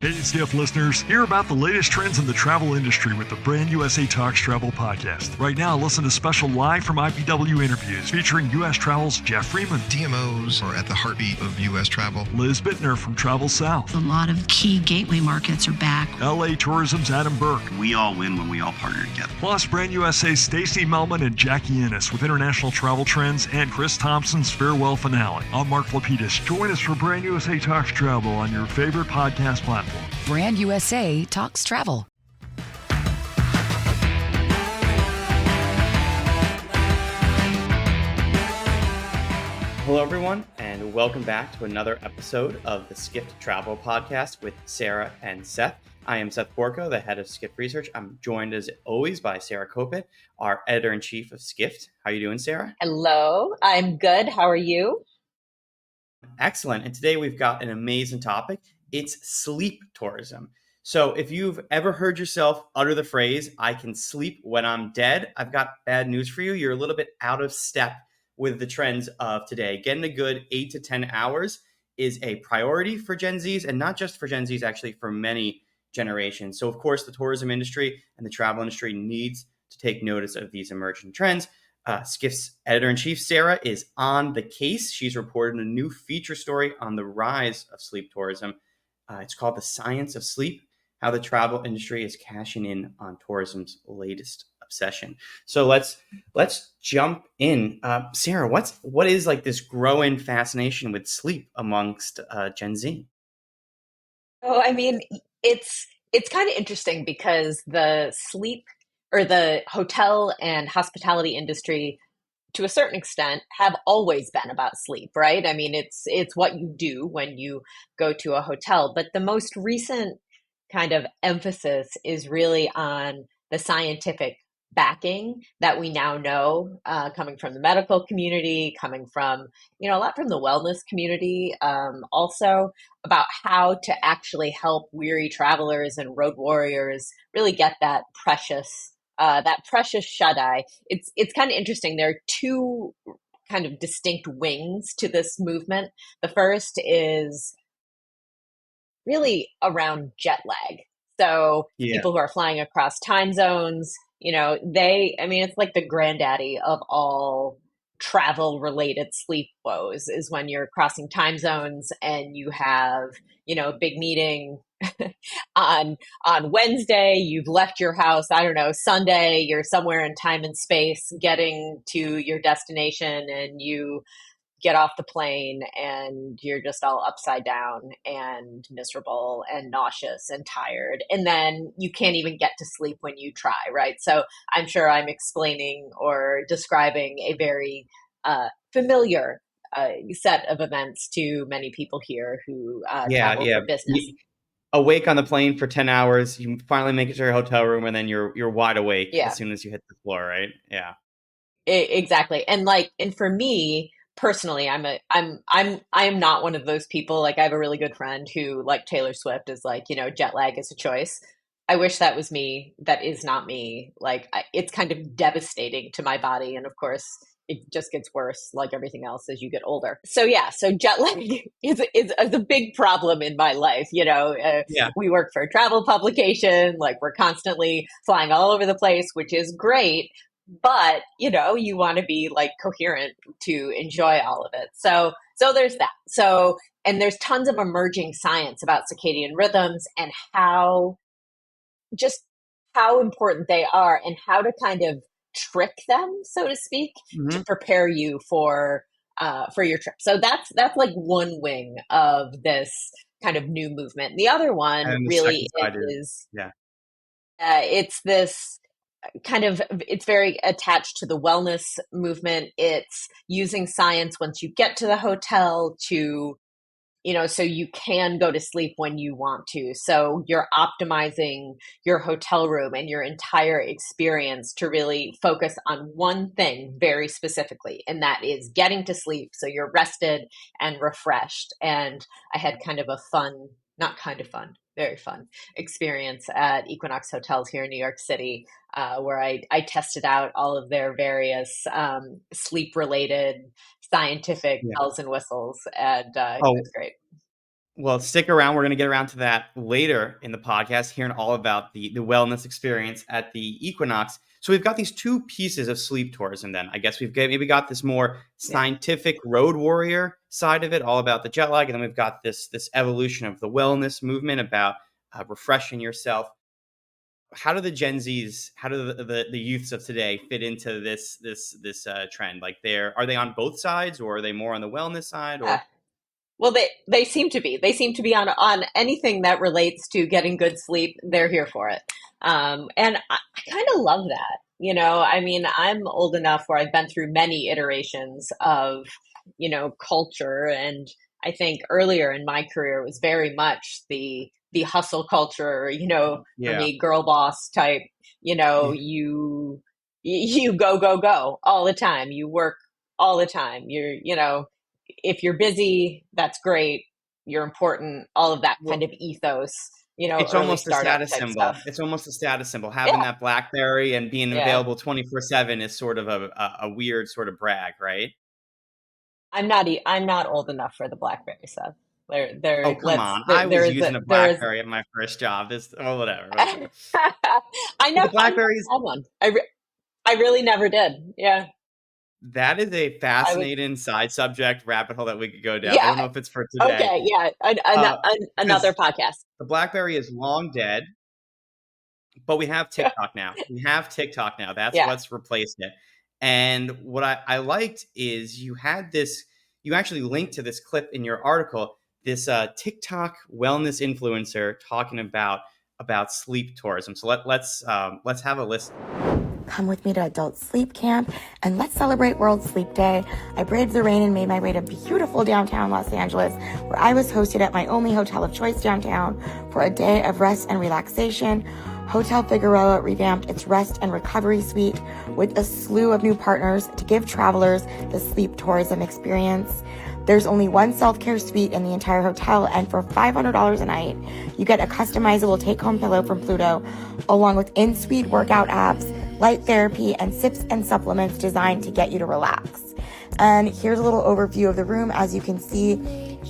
Hey, Skiff listeners, hear about the latest trends in the travel industry with the Brand USA Talks Travel podcast. Right now, listen to special live from IPW interviews featuring U.S. Travel's Jeff Freeman. DMOs are at the heartbeat of U.S. travel. Liz Bittner from Travel South. A lot of key gateway markets are back. LA Tourism's Adam Burke. We all win when we all partner together. Plus, Brand USA's Stacey Melman and Jackie Ennis with international travel trends and Chris Thompson's farewell finale. I'm Mark Lapidus. Join us for Brand USA Talks Travel on your favorite podcast platform. Brand USA Talks Travel. Hello, everyone, and welcome back to another episode of the Skift Travel Podcast with Sarah and Seth. I am Seth Borko, the head of Skift Research. I'm joined, as always, by Sarah Kopit, our editor-in-chief of Skift. How are you doing, Sarah? Hello, I'm good. How are you? Excellent. And today we've got an amazing topic. It's sleep tourism. So if you've ever heard yourself utter the phrase, I can sleep when I'm dead, I've got bad news for you. You're a little bit out of step with the trends of today. Getting a good 8 to 10 hours is a priority for Gen Zs, and not just for Gen Zs, actually for many generations. So of course, the tourism industry and the travel industry needs to take notice of these emerging trends. Skift's editor-in-chief, Sarah, is on the case. She's reported a new feature story on the rise of sleep tourism. It's called The Science of Sleep, how the travel industry is cashing in on tourism's latest obsession. So let's jump in. Sarah, what is like this growing fascination with sleep amongst Gen Z? Oh, I mean, it's kind of interesting because the sleep or the hotel and hospitality industry, to a certain extent, have always been about sleep, right? I mean, it's what you do when you go to a hotel. But the most recent kind of emphasis is really on the scientific backing that we now know, coming from the medical community, coming from, a lot from the wellness community, also about how to actually help weary travelers and road warriors really get that precious shut-eye. It's kind of interesting. There are two kind of distinct wings to this movement. The first is really around jet lag. So people who are flying across time zones, it's like the granddaddy of all travel-related sleep woes is when you're crossing time zones and you have, a big meeting on Wednesday, you've left your house, I don't know, Sunday, you're somewhere in time and space getting to your destination, and you get off the plane and you're just all upside down and miserable and nauseous and tired. And then you can't even get to sleep when you try, right? So I'm sure I'm explaining or describing a very familiar set of events to many people here who travel for business. Awake on the plane for 10 hours, you finally make it to your hotel room, and then you're wide awake as soon as you hit the floor, right? Yeah. Exactly. And for me personally, I am not one of those people. Like, I have a really good friend who, like Taylor Swift, is like, jet lag is a choice. I wish that was me. That is not me. Like, it's kind of devastating to my body. And of course, it just gets worse, like everything else, as you get older. So jet lag is a big problem in my life. We work for a travel publication, like we're constantly flying all over the place, which is great. But, you want to be like coherent to enjoy all of it. So there's that. So, and there's tons of emerging science about circadian rhythms and how important they are and how to kind of trick them, so to speak, to prepare you for your trip. So that's like one wing of this kind of new movement. The other one really is it's this kind of, it's very attached to the wellness movement. It's using science once you get to the hotel to, so you can go to sleep when you want to. So you're optimizing your hotel room and your entire experience to really focus on one thing very specifically, and that is getting to sleep so you're rested and refreshed. And I had kind of a very fun experience at Equinox Hotels here in New York City, where I tested out all of their various sleep-related scientific bells and whistles, and it was great. Well, stick around. We're going to get around to that later in the podcast, hearing all about the wellness experience at the Equinox. So we've got these two pieces of sleep tourism then. I guess maybe got this more Yeah. scientific road warrior side of it, all about the jet lag. And then we've got this evolution of the wellness movement about refreshing yourself. How do the Gen Zs, how do the youths of today fit into this trend? Like are they on both sides, or are they more on the wellness side, Yeah. or? Well, they seem to be. They seem to be on anything that relates to getting good sleep. They're here for it, and I kind of love that. I mean, I'm old enough where I've been through many iterations of culture, and I think earlier in my career it was very much the hustle culture. For Yeah. me, girl boss type. You go all the time. You work all the time. If you're busy, that's great. You're important. All of that Well, kind of ethos, it's early almost a startup status type stuff. symbol. It's almost a status symbol. Having Yeah, that BlackBerry and being yeah. available 24/7 is sort of a weird sort of brag, right? I'm not old enough for the BlackBerry stuff. Oh, come on. I There was is using a there is. BlackBerry at my first job. Whatever, whatever. I But never the I never BlackBerry's had one. I really never did. Yeah, that is a I was. fascinating side subject rabbit hole that we could go down. I Yeah. don't know if it's for today. Okay. Yeah. Another Because podcast. the BlackBerry is long dead. But we have TikTok now. We have TikTok now. That's Yeah. what's replaced it. And what I liked is you actually linked to this clip in your article, this TikTok wellness influencer talking about sleep tourism. So let's have a listen. Come with me to adult sleep camp and let's celebrate World Sleep Day. I braved the rain and made my way to beautiful downtown Los Angeles, where I was hosted at my only hotel of choice downtown for a day of rest and relaxation. Hotel Figueroa revamped its rest and recovery suite with a slew of new partners to give travelers the sleep tourism experience. There's only one self-care suite in the entire hotel, and for $500 a night, you get a customizable take-home pillow from Pluto, along with in-suite workout apps, light therapy, and sips and supplements designed to get you to relax. And here's a little overview of the room. As you can see,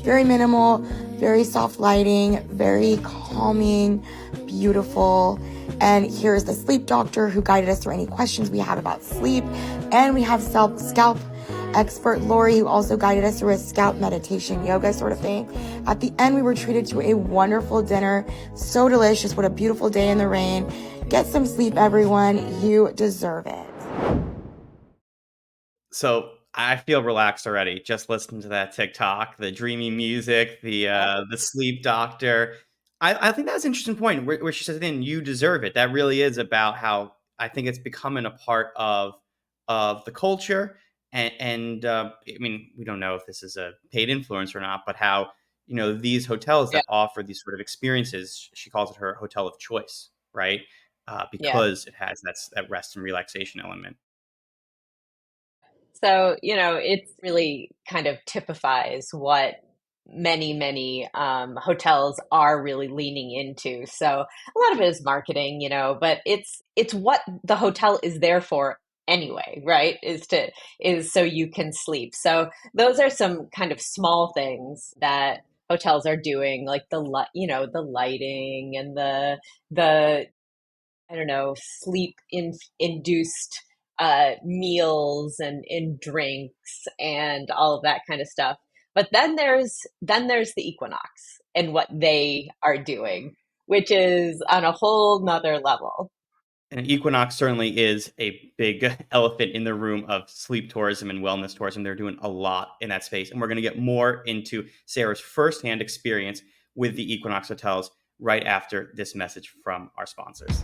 very minimal, very soft lighting, very calming, beautiful. And here's the sleep doctor who guided us through any questions we had about sleep. And we have scalp expert Lori, who also guided us through a scalp meditation yoga sort of thing. At the end, we were treated to a wonderful dinner. So delicious. What a beautiful day in the rain. Get some sleep, everyone. You deserve it. So I feel relaxed already just listening to that TikTok, the dreamy music, the sleep doctor. I think that's an interesting point where she says, "Then you deserve it." That really is about how I think it's becoming a part of the culture. And I mean, we don't know if this is a paid influence or not, but how these hotels Yeah. that offer these sort of experiences, she calls it her hotel of choice, right? Yeah. Because it has that rest and relaxation element. So, it really kind of typifies what many hotels are really leaning into. So a lot of it is marketing, but it's what the hotel is there for anyway, right? Is so you can sleep. So those are some kind of small things that hotels are doing, like the lighting and the I don't know, induced meals and in drinks and all of that kind of stuff. But then there's the Equinox and what they are doing, which is on a whole nother level. And Equinox certainly is a big elephant in the room of sleep tourism and wellness tourism. They're doing a lot in that space. And we're going to get more into Sarah's firsthand experience with the Equinox hotels right after this message from our sponsors.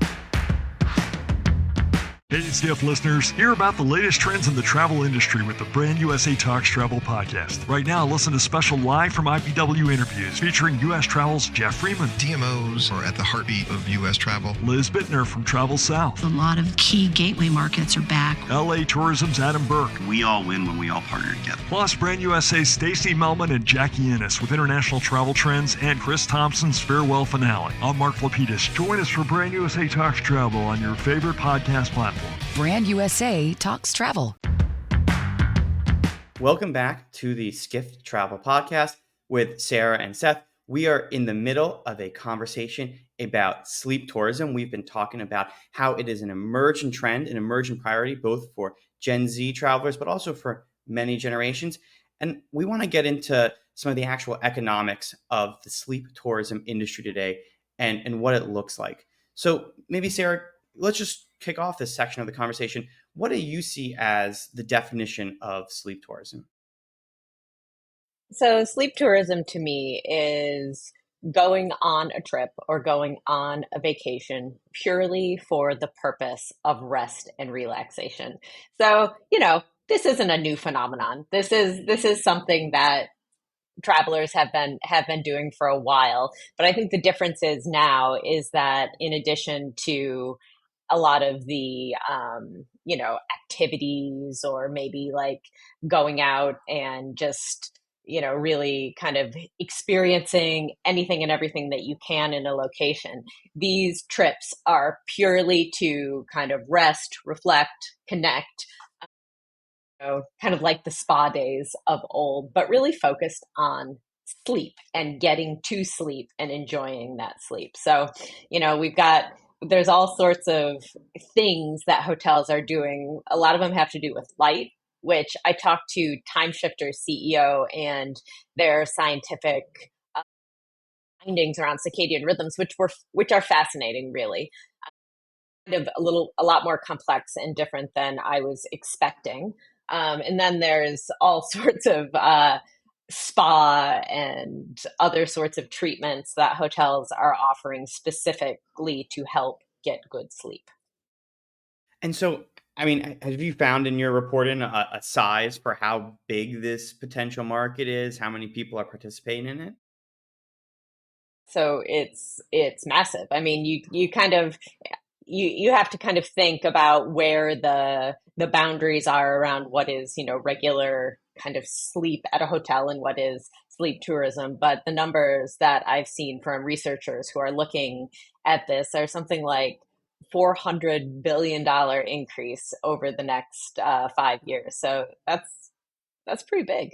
Hey, CF listeners, hear about the latest trends in the travel industry with the Brand USA Talks Travel podcast. Right now, listen to special live from IPW interviews featuring U.S. Travel's Jeff Freeman. DMOs are at the heartbeat of U.S. travel. Liz Bittner from Travel South. A lot of key gateway markets are back. LA Tourism's Adam Burke. We all win when we all partner together. Plus, Brand USA's Stacey Melman and Jackie Ennis with international travel trends and Chris Thompson's farewell finale. I'm Mark Lapidus. Join us for Brand USA Talks Travel on your favorite podcast platform. Brand USA Talks Travel. Welcome back to the Skift Travel Podcast with Sarah and Seth. We are in the middle of a conversation about sleep tourism. We've been talking about how it is an emergent trend, an emergent priority, both for Gen Z travelers, but also for many generations. And we want to get into some of the actual economics of the sleep tourism industry today and what it looks like. So maybe, Sarah, let's just kick off this section of the conversation. What do you see as the definition of sleep tourism? So, sleep tourism to me is going on a trip or going on a vacation purely for the purpose of rest and relaxation. So, this isn't a new phenomenon. This is something that travelers have been doing for a while. But I think the difference is now is that in addition to a lot of the activities, or maybe like going out and just really kind of experiencing anything and everything that you can in a location, these trips are purely to kind of rest, reflect, connect, kind of like the spa days of old, but really focused on sleep and getting to sleep and enjoying that sleep. So, there's all sorts of things that hotels are doing. A lot of them have to do with light, which I talked to Timeshifter's CEO and their scientific findings around circadian rhythms, which are fascinating, really. Kind of a lot more complex and different than I was expecting. And then there's all sorts of spa and other sorts of treatments that hotels are offering specifically to help get good sleep. And so, I mean, have you found in your reporting a size for how big this potential market is? How many people are participating in it? So it's massive. I mean, you kind of you have to kind of think about where the boundaries are around what is, regular kind of sleep at a hotel and what is sleep tourism. But the numbers that I've seen from researchers who are looking at this are something like $400 billion increase over the next 5 years. So that's pretty big.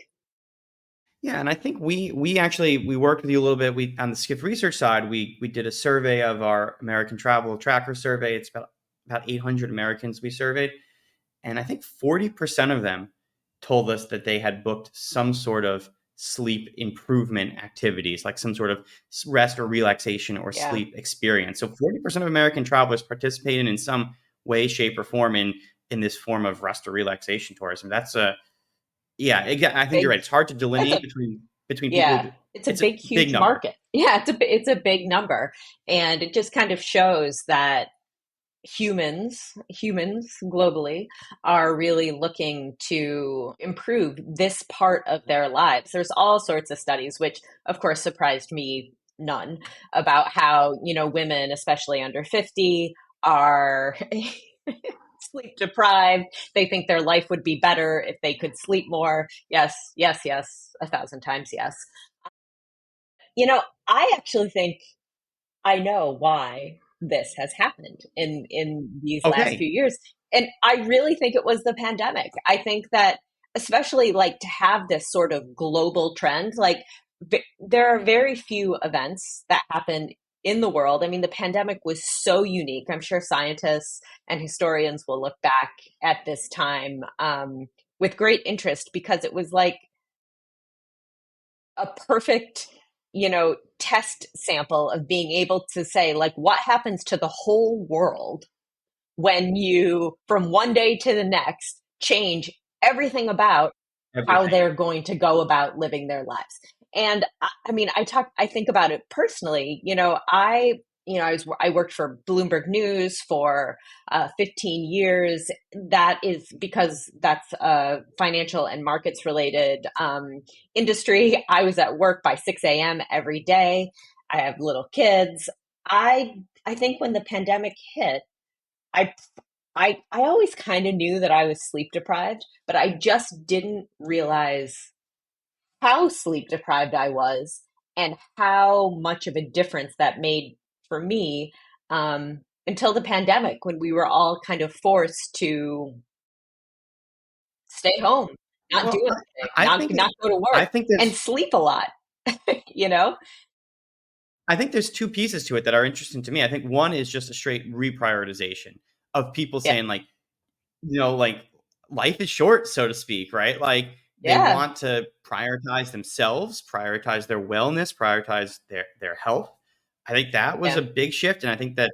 Yeah, and I think we actually we worked with you a little bit. We on the Skiff research side, we did a survey of our American Travel Tracker survey. It's about 800 Americans we surveyed, and I think 40% of them told us that they had booked some sort of sleep improvement activities, like some sort of rest or relaxation or Yeah, sleep experience. So 40% of American travelers participated in some way, shape, or form in this form of rest or relaxation tourism. That's a yeah, I think you're big. right. It's hard to That's delineate a between people. Yeah, it's a It's a big, big huge number. market. Yeah, it's a big number, and it just kind of shows that humans globally are really looking to improve this part of their lives. There's all sorts of studies, which of course surprised me none, about how, women, especially under 50, are sleep deprived. They think their life would be better if they could sleep more. Yes, yes, yes, 1,000 times yes. I actually think I know why this has happened in these last few Okay. years. And I really think it was the pandemic. I think that, especially like, to have this sort of global trend, like, there are very few events that happen in the world. I mean, the pandemic was so unique. I'm sure scientists and historians will look back at this time with great interest, because it was like a perfect, test sample of being able to say, like, what happens to the whole world when you, from one day to the next, change everything about how Everything. they're going to go about living their lives. And I mean, I think about it personally. I worked for Bloomberg News for 15 years. That is because that's a financial and markets related industry. I was at work by 6 a.m. every day. I have little kids. I think when the pandemic hit, I I always kind of knew that I was sleep deprived, but I just didn't realize how sleep deprived I was and how much of a difference that made for me, until the pandemic, when we were all kind of forced to stay home, not do Well, anything, I not think it, go to I work, think and this sleep a lot. You know? I think there's two pieces to it that are interesting to me. I think one is just a straight reprioritization of people Yeah. saying like, like life is short, so to speak, right? Like they Yeah. want to prioritize themselves, prioritize their wellness, prioritize their health. I think that was Yeah. a big shift. And I think that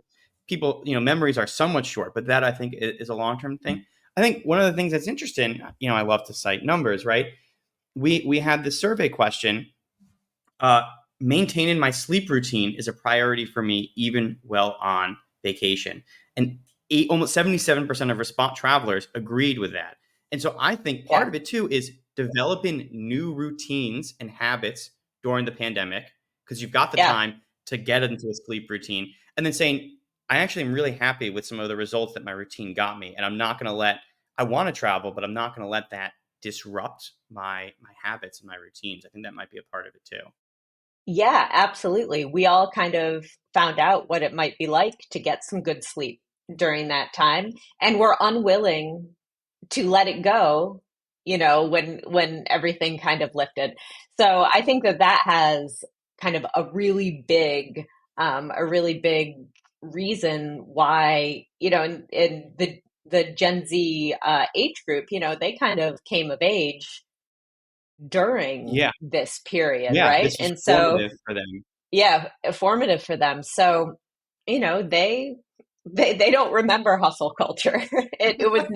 people, memories are somewhat short, but that I think is a long-term thing. I think one of the things that's interesting, I love to cite numbers, right? We had this survey question, maintaining my sleep routine is a priority for me, even while on vacation. And almost 77% of travelers agreed with that. And so I think part of it too is developing new routines and habits during the pandemic, because you've got the time to get into a sleep routine, and then saying, I actually am really happy with some of the results that my routine got me. And I'm not going to I want to travel, but I'm not going to let that disrupt my habits and my routines. I think that might be a part of it too. Yeah, absolutely. We all kind of found out what it might be like to get some good sleep during that time, and we're unwilling to let it go, when everything kind of lifted. So I think that has kind of a really big reason why, in the Gen Z age group, they kind of came of age during Yeah. this period, Yeah. right? This was And so, formative for them. yeah, formative for them. So, they don't remember hustle culture. It was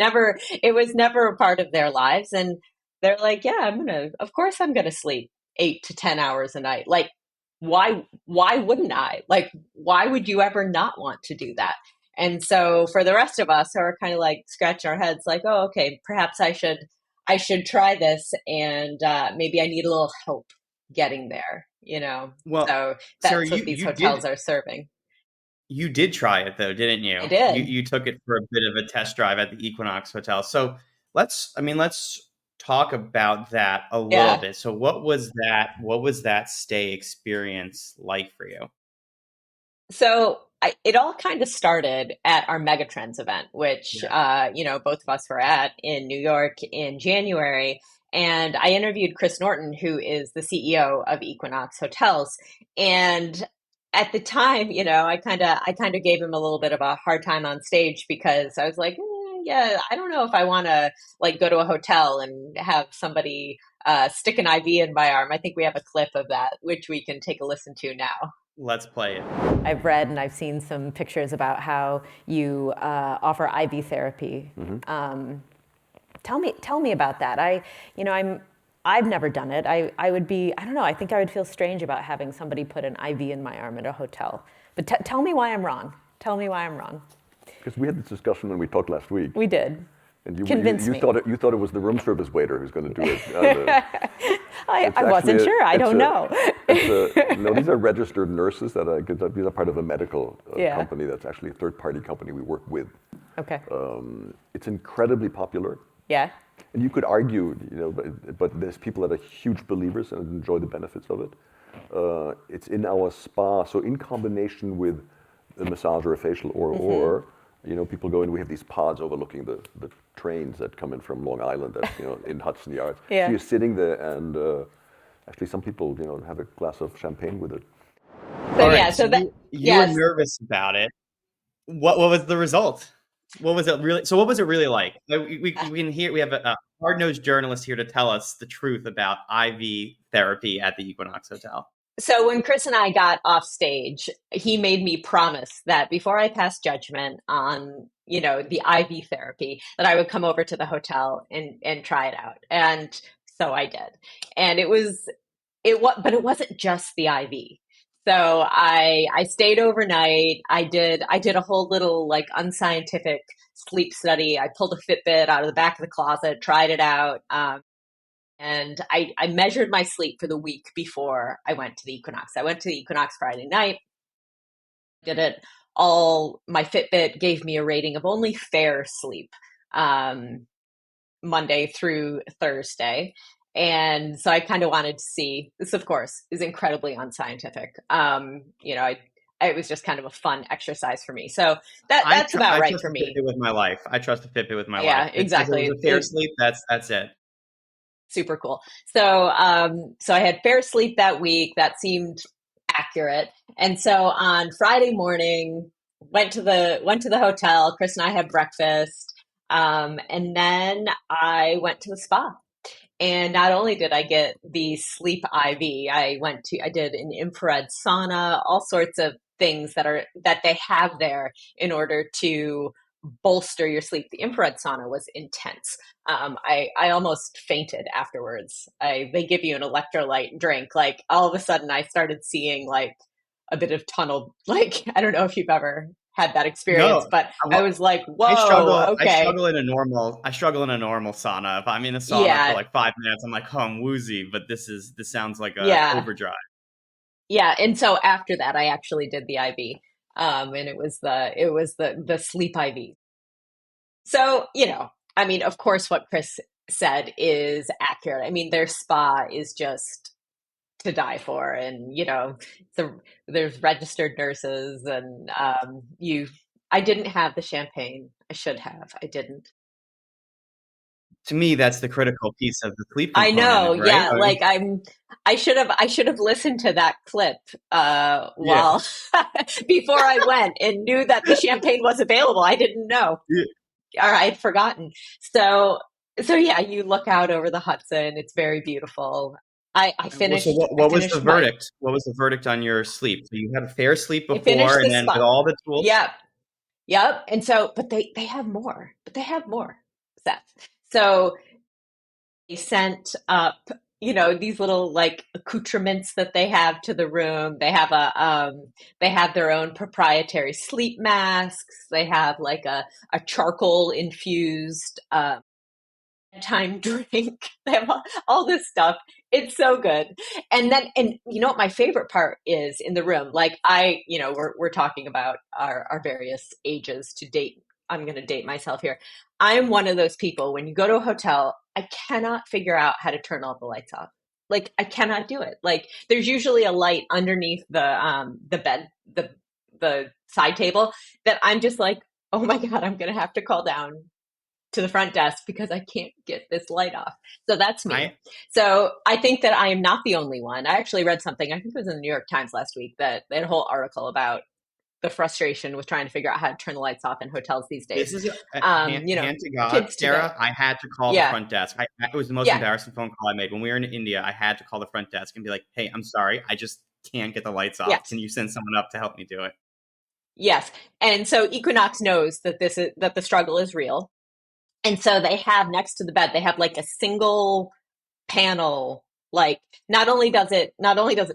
never a part of their lives, and they're like, yeah, of course I'm gonna sleep 8 to 10 hours a night. Like, why wouldn't I? Like, why would you ever not want to do that? And so for the rest of us who are kind of like scratching our heads, like, oh, okay, perhaps I should try this, and maybe I need a little help getting there. Well, So Sarah, that's what you these you did hotels are serving. you did try it though, didn't I you? You did. you took it for a bit of a test drive at the Equinox Hotel. So let's talk about that a little Yeah. bit. So what was that stay experience like for you? So it all kind of started at our Megatrends event, which Yeah. both of us were at in New York in January. And I interviewed Chris Norton, who is the CEO of Equinox Hotels. And at the time, I kind of gave him a little bit of a hard time on stage, because I was like, yeah, I don't know if I want to like go to a hotel and have somebody stick an IV in my arm. I think we have a clip of that, which we can take a listen to now. Let's play it. I've read and I've seen some pictures about how you offer IV therapy. Tell me about that. I've never done it. I don't know. I think I would feel strange about having somebody put an IV in my arm at a hotel. But tell me why I'm wrong. Tell me why I'm wrong. Because we had this discussion when we talked last week. We did. And Convince me. thought it was the room service waiter who's going to do it. I wasn't sure. I don't know. No, these are registered nurses these are part of a medical company that's actually a third-party company we work with. Okay. It's incredibly popular. Yeah. And you could argue, but there's people that are huge believers and enjoy the benefits of it. It's in our spa, so in combination with a massage or a facial or people go in. We have these pods overlooking the trains that come in from Long Island, in Hudson Yards. Yeah. So you're sitting there, and actually, some people, have a glass of champagne with it. So All right, yeah, so that you were yes. nervous about it. What was the result? What was it really? So what was it really like? We can hear. We have a hard-nosed journalist here to tell us the truth about IV therapy at the Equinox Hotel. So when Chris and I got off stage, he made me promise that before I passed judgment on, the IV therapy, that I would come over to the hotel and try it out. And so I did. And but it wasn't just the IV. So I stayed overnight. I did a whole little like unscientific sleep study. I pulled a Fitbit out of the back of the closet, tried it out. And I measured my sleep for the week before I went to the Equinox. I went to the Equinox Friday night, did it all. My Fitbit gave me a rating of only fair sleep, Monday through Thursday. And so I kind of wanted to see, this of course is incredibly unscientific. It was just kind of a fun exercise for me. So that's about right for me. I trust the Fitbit with my life. I trust the Fitbit with my life. Yeah, exactly. If it was a fair sleep, that's it. Super cool. So I had fair sleep that week. That seemed accurate. And so on Friday morning, went to the hotel. Chris and I had breakfast, and then I went to the spa. And not only did I get the sleep IV, I did an infrared sauna, all sorts of things that they have there in order to bolster your sleep. The infrared sauna was intense. I almost fainted afterwards. They give you an electrolyte drink. Like all of a sudden I started seeing like a bit of tunnel, like, I don't know if you've ever had that experience, No, but I was like, whoa, I okay. struggle in a normal sauna. If I'm in a sauna for Yeah. like 5 minutes, I'm like, oh, I'm woozy. But this sounds like a Yeah. overdrive. Yeah. And so after that, I actually did the IV. And it was the sleep IV. So, I mean, of course, what Chris said is accurate. I mean, their spa is just to die for. And, there's registered nurses and I didn't have the champagne. I should have. I didn't. To me, that's the critical piece of the sleep I know, component, right? yeah. Like I should have listened to that clip Yeah. while before I went and knew that the champagne was available. I didn't know. Yeah. Or I'd forgotten. So yeah, you look out over the Hudson. It's very beautiful. I So finished. what was the verdict? What was the verdict on your sleep? So you had a fair sleep I finished before, the and then spa. with all the tools. Yep. Yep. And so, but they have more. But they have more, Seth. So they sent up, these little like accoutrements that they have to the room. They have they have their own proprietary sleep masks. They have like a charcoal infused time drink. They have all this stuff. It's so good. And you know what my favorite part is in the room? Like we're talking about our various ages to date. I'm going to date myself here. I'm one of those people, when you go to a hotel, I cannot figure out how to turn all the lights off. Like I cannot do it. Like there's usually a light underneath the bed, the side table, that I'm just like, oh my God, I'm going to have to call down to the front desk because I can't get this light off. So that's me. So I think that I am not the only one. I actually read something, I think it was in the New York Times last week, that they had a whole article about the frustration with trying to figure out how to turn the lights off in hotels these days. This is hand to God, Sarah. I had to call the front desk. It was the most embarrassing phone call I made. When we were in India, I had to call the front desk and be like, hey, I'm sorry. I just can't get the lights off. Yes. Can you send someone up to help me do it? Yes. And so Equinox knows that that the struggle is real. And so they have next to the bed, they have like a single panel. Like not only does it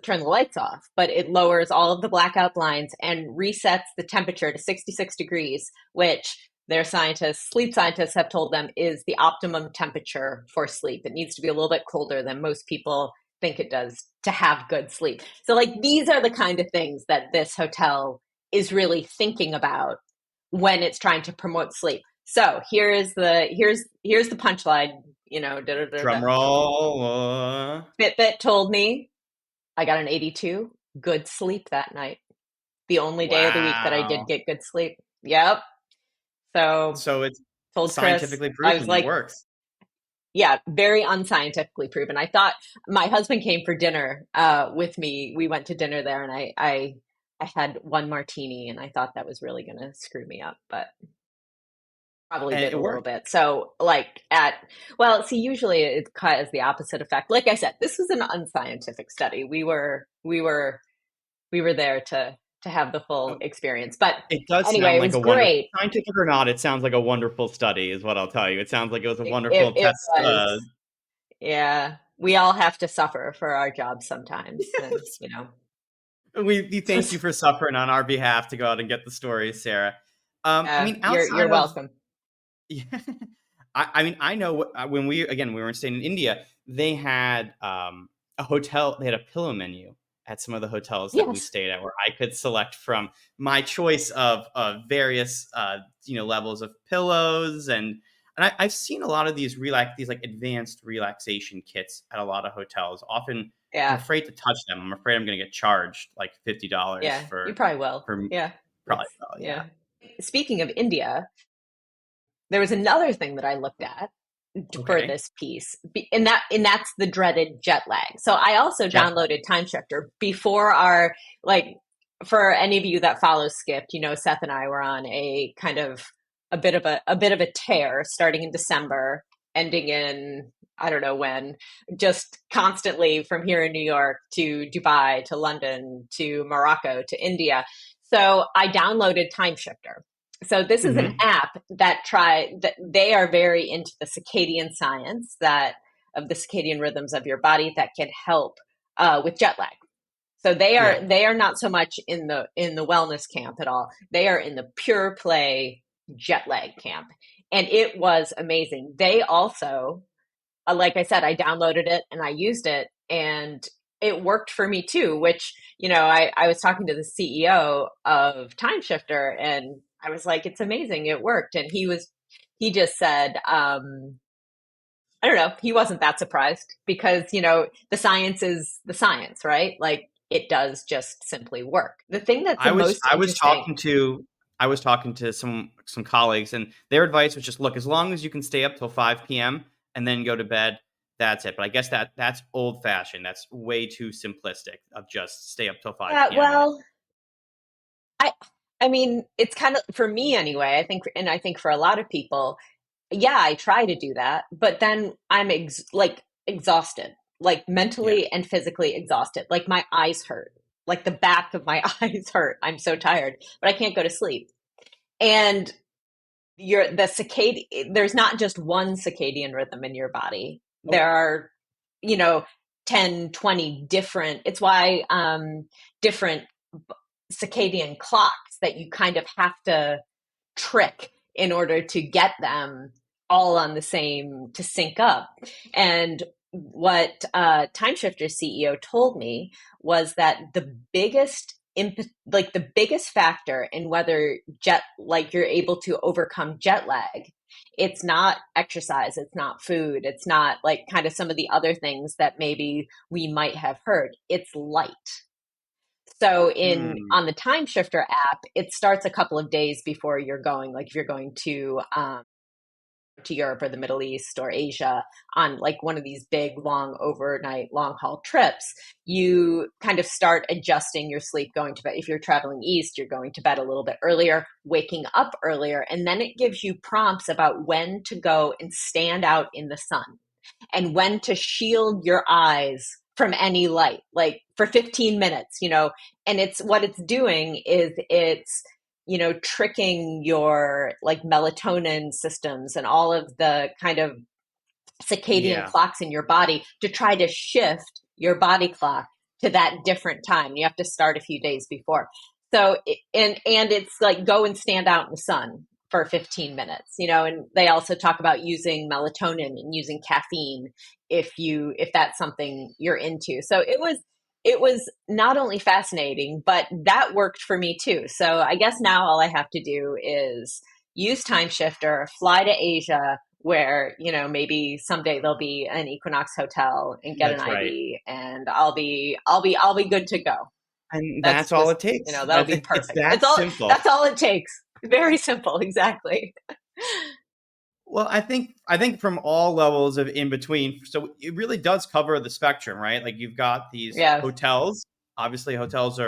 turn the lights off, but it lowers all of the blackout blinds and resets the temperature to 66 degrees, which their sleep scientists have told them is the optimum temperature for sleep. It needs to be a little bit colder than most people think it does to have good sleep. So like these are the kind of things that this hotel is really thinking about when it's trying to promote sleep. So here's the punchline, Drum roll. Fitbit told me I got an 82. Good sleep that night. The only day of the week that I did get good sleep. Yep. So it's told scientifically Chris, proven. I was like, it works. Yeah, very unscientifically proven. I thought my husband came for dinner with me. We went to dinner there, and I had one martini, and I thought that was really going to screw me up, but probably did a little bit. So usually it has the opposite effect. Like I said, this was an unscientific study. We were there to have the full experience, but it does anyway, sound like it was great. Scientific or not, it sounds like a wonderful study is what I'll tell you. It sounds like it was a wonderful test. Yeah, we all have to suffer for our jobs sometimes. And, we thank you for suffering on our behalf to go out and get the stories, Sarah. You're welcome. Yeah. I know when we were staying in India, they had a hotel. They had a pillow menu at some of the hotels that we stayed at, where I could select from my choice of various levels of pillows, and I've seen a lot of these advanced relaxation kits at a lot of hotels. Often, I'm afraid to touch them. I'm afraid I'm going to get charged like $50. Yeah, you probably will. Probably will. Yeah. Speaking of India, there was another thing that I looked at for Okay. this piece, and that's the dreaded jet lag. So I also downloaded Time Shifter before our, like, for any of you that follow Skipped, Seth and I were on a kind of a bit of a tear starting in December, ending in I don't know when, just constantly from here in New York to Dubai to London to Morocco to India. So I downloaded Time Shifter. So this is an app that they are very into the circadian science of the circadian rhythms of your body that can help with jet lag. So they are not so much in the wellness camp at all. They are in the pure play jet lag camp. And it was amazing. They also, like I said, I downloaded it and I used it, and it worked for me too, which, I was talking to the CEO of Time Shifter and I was like, it's amazing. It worked. And he just said, I don't know, he wasn't that surprised because, the science is the science, right? Like, it does just simply work. The thing that's the most interesting. I was talking to some colleagues, and their advice was just, look, as long as you can stay up till 5 p.m. and then go to bed, that's it. But I guess that's old fashioned. That's way too simplistic of just stay up till 5 p.m. Well, I mean, it's kind of, for me anyway, I think for a lot of people, yeah, I try to do that, but then I'm exhausted, like mentally and physically exhausted. Like my eyes hurt, like the back of my eyes hurt. I'm so tired, but I can't go to sleep. And there's not just one circadian rhythm in your body. There are, 10, 20 different, it's why different circadian clocks that you kind of have to trick in order to get them all on the same, to sync up. And what Time Shifter's CEO told me was that the biggest factor in whether you're able to overcome jet lag, it's not exercise, it's not food, it's not like kind of some of the other things that maybe we might have heard, it's light. So on the Time Shifter app, it starts a couple of days before you're going. Like if you're going to Europe or the Middle East or Asia on like one of these big, long overnight, long haul trips, you kind of start adjusting your sleep going to bed. If you're traveling east, you're going to bed a little bit earlier, waking up earlier, and then it gives you prompts about when to go and stand out in the sun and when to shield your eyes from any light, like for 15 minutes, and what it's doing is it's, tricking your like melatonin systems and all of the kind of circadian clocks in your body to try to shift your body clock to that different time. You have to start a few days before. So, and it's like, go and stand out in the sun for 15 minutes, and they also talk about using melatonin and using caffeine if that's something you're into. So it was not only fascinating, but that worked for me too. So I guess now all I have to do is use Time Shifter, fly to Asia where, maybe someday there'll be an Equinox hotel and get an IV and I'll be good to go. And that's all it takes. That'll be perfect. Simple. That's all it takes. Very simple. Exactly. Well, I think from all levels of in between, so it really does cover the spectrum, right? Like you've got these hotels. Obviously, hotels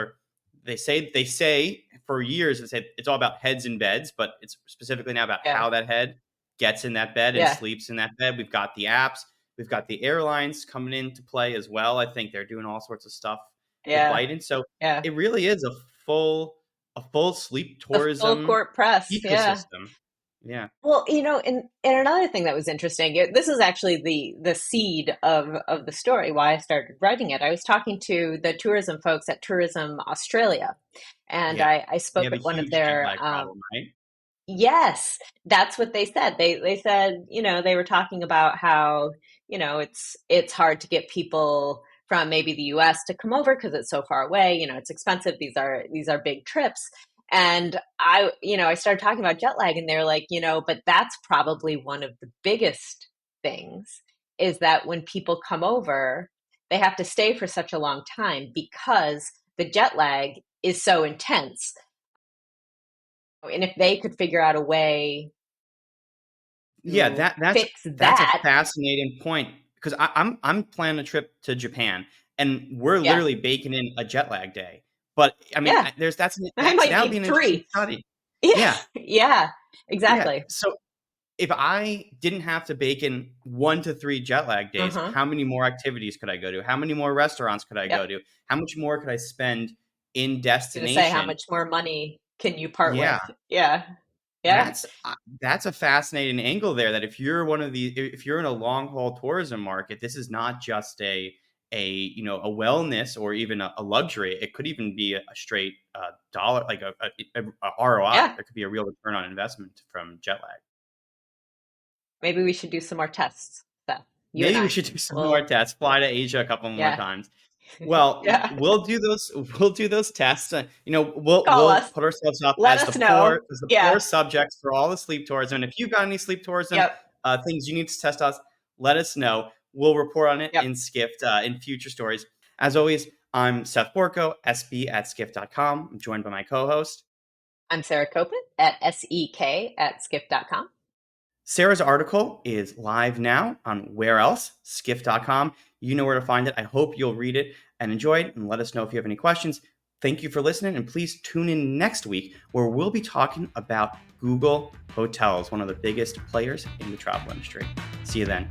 they say for years, it's all about heads in beds, but it's specifically now about how that head gets in that bed and sleeps in that bed. We've got the apps. We've got the airlines coming into play as well. I think they're doing all sorts of stuff with lighting. So it really is a full sleep tourism full court press ecosystem. Yeah. Well, and another thing that was interesting, this is actually the seed of the story, why I started writing it. I was talking to the tourism folks at Tourism Australia, and I spoke with one of their problem, right? Yes, that's what they said. They said, they were talking about how, it's hard to get people from maybe the US to come over because it's so far away, it's expensive. These are big trips. And I started talking about jet lag and they're like, but that's probably one of the biggest things is that when people come over, they have to stay for such a long time because the jet lag is so intense. And if they could figure out a way Yeah, to that's fix that's a that. fascinating point because I'm planning a trip to Japan and we're Yeah. literally baking in a jet lag day. But I mean, Yeah. I might that would be need an interesting 3. study. Yeah. Yeah, Yeah. yeah. Exactly. So if I didn't have to bake in 1 to 3 jet lag days, Uh-huh. how many more activities could I go to? How many more restaurants could I Yep. go to? How much more could I spend in Gonna say, how destination? much more money can you part Yeah, with? Yeah. Yeah. that's a fascinating angle there. That if you're if you're in a long haul tourism market, this is not just a wellness or even a luxury. It could even be a straight dollar, like a ROI. Yeah. There could be a real return on investment from jet lag. Maybe we should do some more tests, Seth. You and Maybe we I. should do some more Well, tests. Fly to Asia a couple more yeah. times. Well, Yeah. we'll do those. We'll do those tests. Call We'll us. put ourselves up Let us know. as the poor Yeah. subjects for all the sleep tourism. And if you've got any sleep tourism Yep. things you need to test us, let us know. We'll report on it Yep. in Skift in future stories. As always, I'm Seth Borko, sb@skift.com. I'm joined by my co-host. I'm Sarah Copen at SEK@skift.com. Sarah's article is live now on where else? Skift.com. You know where to find it. I hope you'll read it and enjoy it and let us know if you have any questions. Thank you for listening, and please tune in next week where we'll be talking about Google Hotels, one of the biggest players in the travel industry. See you then.